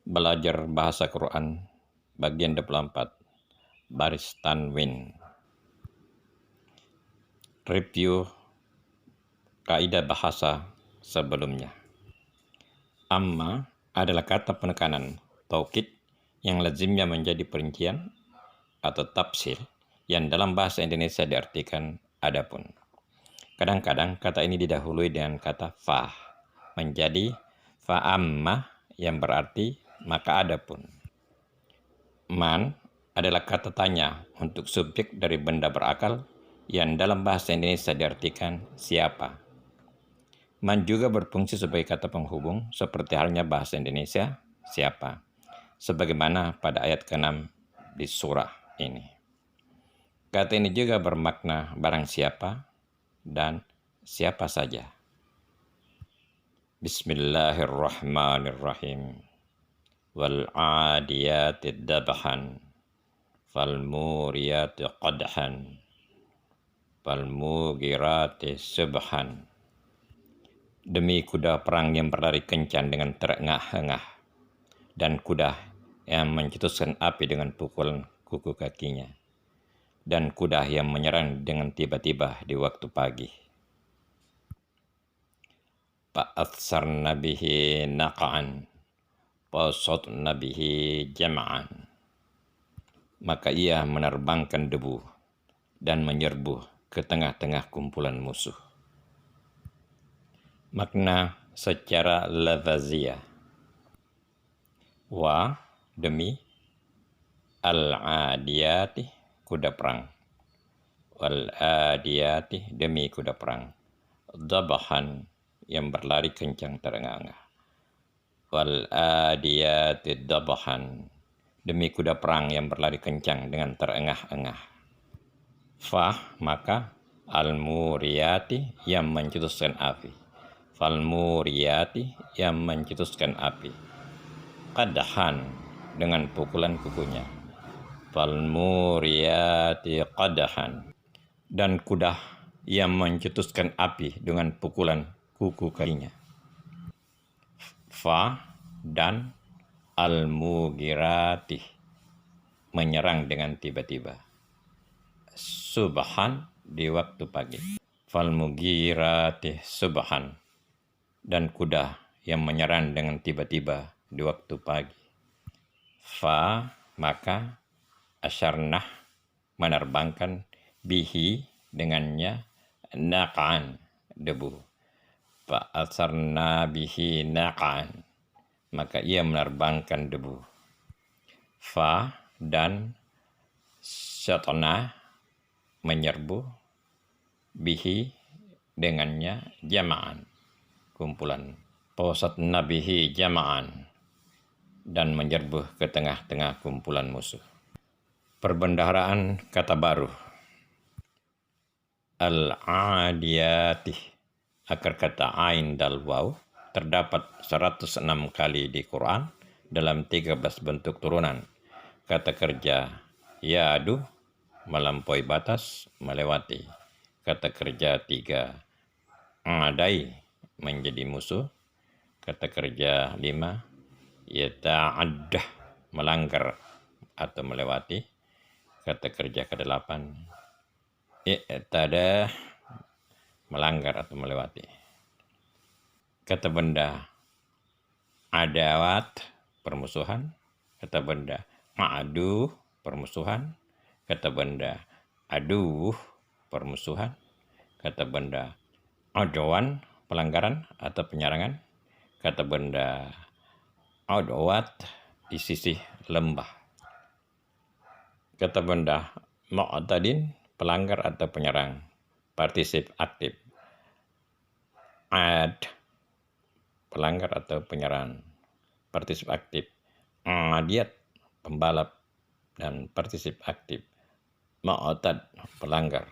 Belajar Bahasa Quran bagian 24 baris tanwin. Review kaidah bahasa sebelumnya. Amma adalah kata penekanan taukid yang lazimnya menjadi perincian atau tafsir yang dalam bahasa Indonesia diartikan adapun. Kadang-kadang kata ini didahului dengan kata fa menjadi fa amma yang berarti maka adapun. Man adalah kata tanya untuk subjek dari benda berakal yang dalam bahasa Indonesia diartikan siapa. Man juga berfungsi sebagai kata penghubung seperti halnya bahasa Indonesia siapa, sebagaimana pada ayat ke-6 di surah ini. Kata ini juga bermakna barang siapa dan siapa saja. Bismillahirrahmanirrahim. Wal 'adiyati dabhan fal muriyati qadhan fal mugirati subhan. Demi kuda perang yang berlari kencang dengan terengah-engah, dan kuda yang mencetuskan api dengan pukulan kuku kakinya, dan kuda yang menyerang dengan tiba-tiba di waktu pagi. Fa'atsarna bihi naqa'an fasatna bihi jam'an. Maka ia menerbangkan debu dan menyerbu ke tengah-tengah kumpulan musuh. Makna secara lafaziyah. Wa demi, al-adiyati kuda perang, wal adiyati demi kuda perang, dabahan yang berlari kencang terengah-engah, wal adiyati dabahan demi kuda perang yang berlari kencang dengan terengah-engah. Fa maka al-muriyati yang mencetuskan api, fal muriyati yang mencetuskan api, qadhan dengan pukulan kukunya, fal muriyati qadhan dan kuda yang mencetuskan api dengan pukulan kuku kakinya. Fa dan al-mugirati menyerang dengan tiba-tiba, subhan di waktu pagi, fal mugirati subhan dan kuda yang menyerang dengan tiba-tiba di waktu pagi. Fa maka asyarnah menerbangkan, bihi dengannya, naqan debu. Fa asyarna bihi naqan maka ia menerbangkan debu. Fa dan syatna menyerbu, bihi dengannya, jama'an kumpulan, fasatna bihi jama'an dan menyerbu ke tengah-tengah kumpulan musuh. Perbendaharaan kata baru. Al-adiyati, akar kata ain dal waw terdapat 106 kali di Quran dalam 13 bentuk turunan. Kata kerja ya'du melampaui batas, melewati. Kata kerja 3 adai menjadi musuh. Kata kerja 5 yata'addah melanggar atau melewati. Kata kerja ke-8 i'tada melanggar atau melewati. Kata benda adawat permusuhan. Kata benda ma'adu permusuhan. Kata benda aduh permusuhan. Kata benda adwan pelanggaran atau penyerangan. Kata benda adwat di sisi lembah. Kata benda mu'tadin pelanggar atau penyerang, partisip aktif. Ad pelanggar atau penyerang, partisip aktif. Adiyat pembalap dan partisip aktif. Mu'tad pelanggar.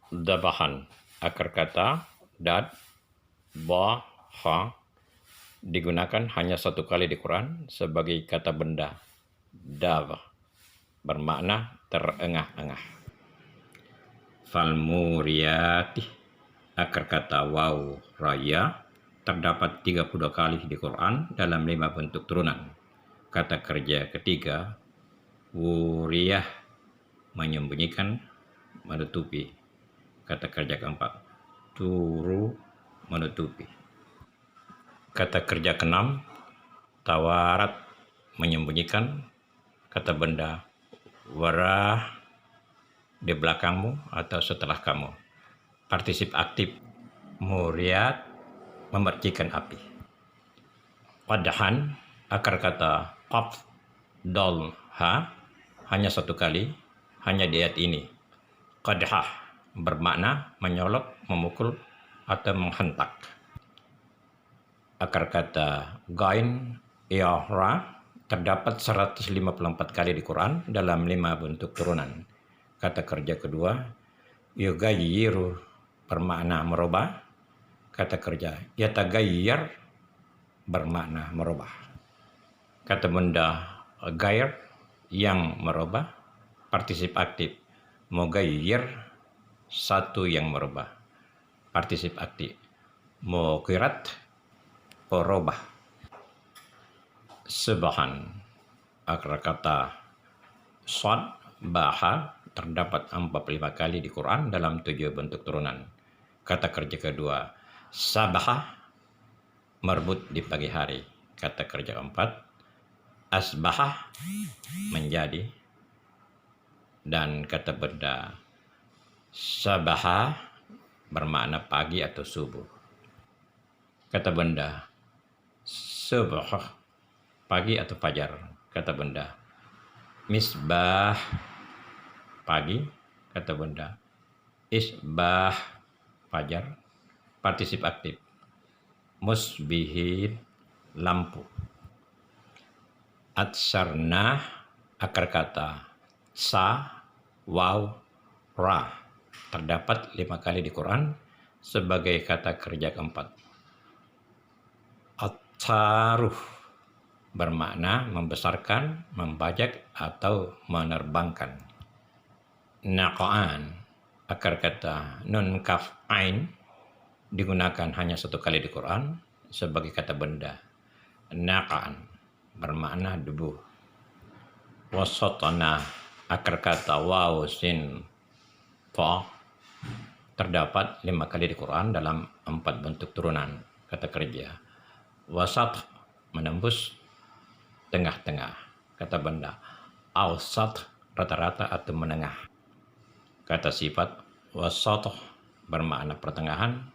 Dabahan akar kata dad ba ha digunakan hanya satu kali di Quran sebagai kata benda dav bermakna terengah-engah. Fal muriyati akar kata waw raya terdapat 32 kali di Quran dalam 5 bentuk turunan. Kata kerja ketiga, wuriyah, menyembunyikan, menutupi. Kata kerja keempat, turu, menutupi. Kata kerja keenam, tawarat, menyembunyikan. Kata benda, warah, di belakangmu atau setelah kamu. Partisip aktif, muriat, memercikan api. Qadhan, akar kata qaf, dal, ha, hanya satu kali, hanya di ayat ini. Qadhah bermakna menyolok, memukul, atau menghentak. Akar kata gain, ra, terdapat 154 kali di Quran dalam 5 bentuk turunan. Kata kerja kedua, yugayiru, bermakna merubah. Kata kerja yatagayyar, bermakna merubah. Kata benda gair, yang merubah. Partisip aktif, mugayyir, satu yang merubah. Partisip aktif, muqirat, merubah. Sebahan, akar kata sad, baha, terdapat 45 kali di Quran dalam 7 bentuk turunan. Kata kerja kedua, sabah, merebut di pagi hari. Kata kerja keempat, asbah, menjadi. Dan kata benda sabaha bermakna pagi atau subuh. Kata benda subh, pagi atau fajar. Kata benda misbah, pagi. Kata benda isbah, fajar. Partisip aktif, musbihin, lampu. Atsarnah, akar kata sa, waw, ra, terdapat 5 kali di Quran sebagai kata kerja keempat. At-taruh, bermakna membesarkan, membajak, atau menerbangkan. Naqa'an, akar kata nun kaf ain, digunakan hanya 1 kali di Quran sebagai kata benda. Naqa'an, bermakna debu. Wasatana, akar kata waw sin fa, terdapat 5 kali di Quran dalam 4 bentuk turunan. Kata kerja wasat, menembus, tengah-tengah. Kata benda awsat, rata-rata atau menengah. Kata sifat wasat, bermakna pertengahan,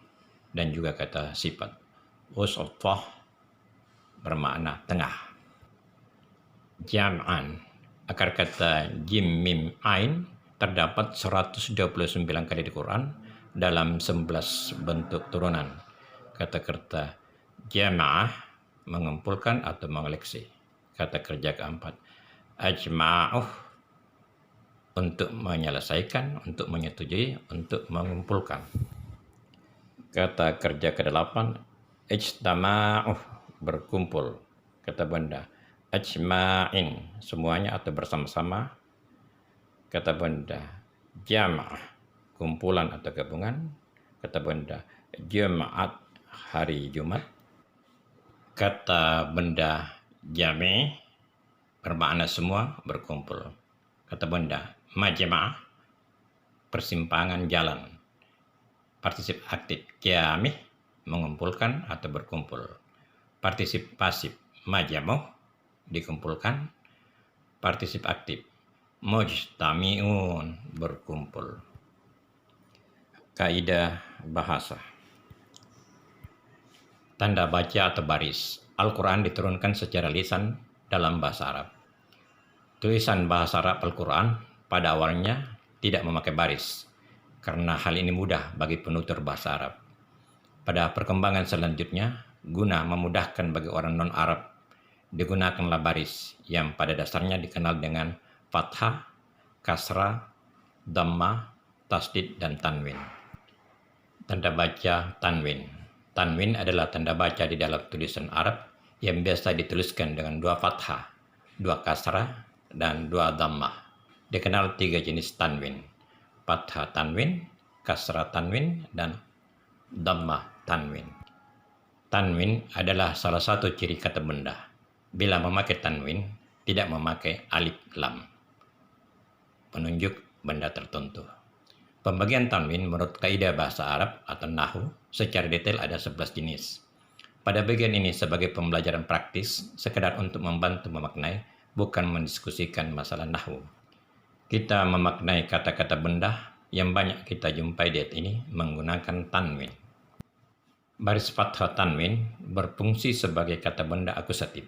dan juga kata sifat wasatah, bermakna tengah. Jam'an, akar kata jim mim ain, terdapat 129 kali di Quran dalam 11 bentuk turunan. Kata kerja jama'ah, mengumpulkan atau mengoleksi. Kata kerja keempat, ajma'uh, untuk menyelesaikan, untuk menyetujui, untuk mengumpulkan. Kata kerja ke-8, ijtama'uh, berkumpul. Kata benda ajma'in, semuanya atau bersama-sama. Kata benda jama'ah, kumpulan atau gabungan. Kata benda Jumat, hari Jumat. Kata benda jami, bermakna semua, berkumpul. Kata benda majma'ah, persimpangan jalan. Partisip aktif jami, mengumpulkan atau berkumpul. Partisip pasif majmuh, dikumpulkan. Partisip aktif mujtami'un, berkumpul. Kaidah bahasa. Tanda baca atau baris. Al-Quran diturunkan secara lisan dalam bahasa Arab. Tulisan bahasa Arab Al-Quran pada awalnya tidak memakai baris, karena hal ini mudah bagi penutur bahasa Arab. Pada perkembangan selanjutnya, guna memudahkan bagi orang non-Arab, digunakanlah baris yang pada dasarnya dikenal dengan fathah, kasrah, dhammah, tasdid, dan tanwin. Tanda baca tanwin. Tanwin adalah tanda baca di dalam tulisan Arab yang biasa dituliskan dengan 2 fathah, 2 kasrah, dan 2 dhammah. Dikenal 3 jenis tanwin: fathah tanwin, kasrah tanwin, dan dhammah tanwin. Tanwin adalah salah satu ciri kata benda. Bila memakai tanwin, tidak memakai alif lam, penunjuk benda tertentu. Pembagian tanwin menurut kaidah bahasa Arab atau Nahwu secara detail ada 11 jenis. Pada bagian ini sebagai pembelajaran praktis, sekedar untuk membantu memaknai, bukan mendiskusikan masalah Nahwu. Kita memaknai kata-kata benda yang banyak kita jumpai di ayat ini menggunakan tanwin. Baris fathah tanwin berfungsi sebagai kata benda akusatif.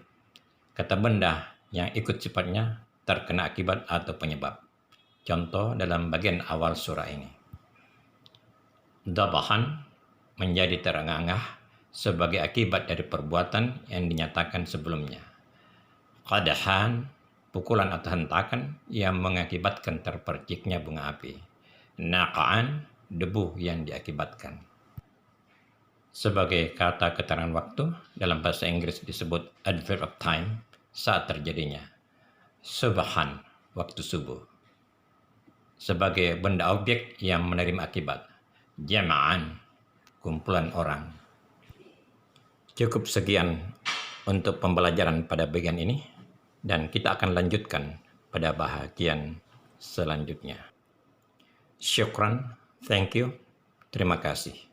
Kata benda yang ikut sifatnya terkena akibat atau penyebab. Contoh dalam bagian awal surah ini. Dabahan menjadi terengah-engah sebagai akibat dari perbuatan yang dinyatakan sebelumnya. Qadahan, pukulan atau hentakan yang mengakibatkan terperciknya bunga api. Naqa'an, debu yang diakibatkan. Sebagai kata keterangan waktu, dalam bahasa Inggris disebut adverb of time, saat terjadinya. Subhan, waktu subuh. Sebagai benda objek yang menerima akibat. Jama'an, kumpulan orang. Cukup sekian untuk pembelajaran pada bagian ini, dan kita akan lanjutkan pada bahagian selanjutnya. Syukran, thank you, terima kasih.